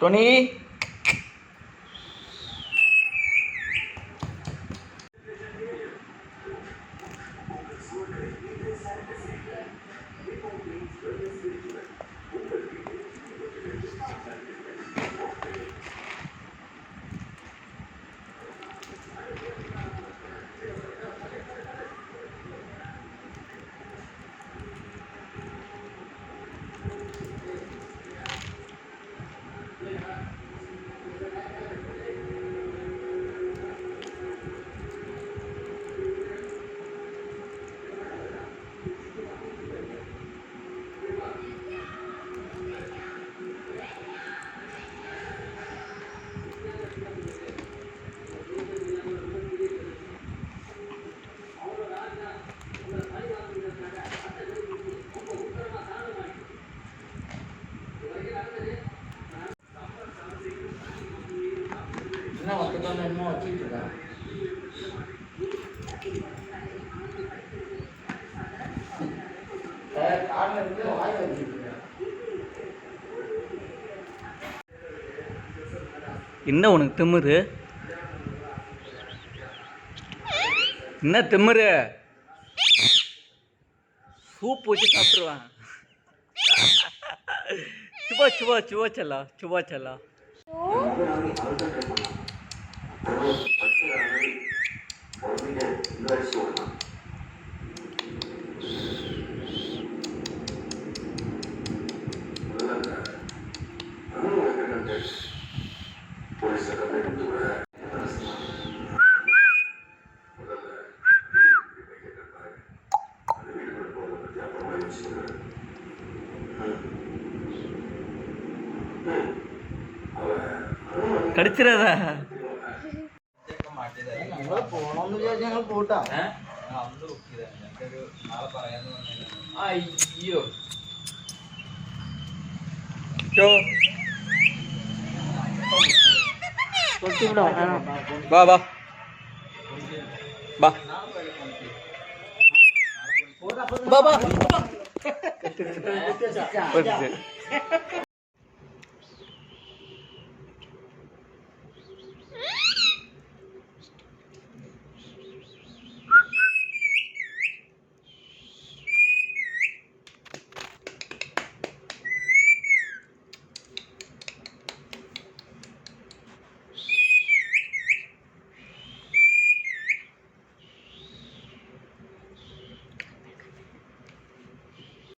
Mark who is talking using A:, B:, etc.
A: டோனி என்ன ஒத்துக்காம என்னமோ வச்சுட்டு இருக்கான். கார்ல இருந்து வாய் வச்சுட்டு இருக்கேன். என்ன உனக்கு திமிரு? என்ன திமிரு? சூப் வச்சு சாப்பிடுவேன். சுபா சுபா சுபா செல்லா சுபா செல்லா. കടിച്ചിരതാ പോട്ടാ. അയ്യോ വാ വാ വാ വാ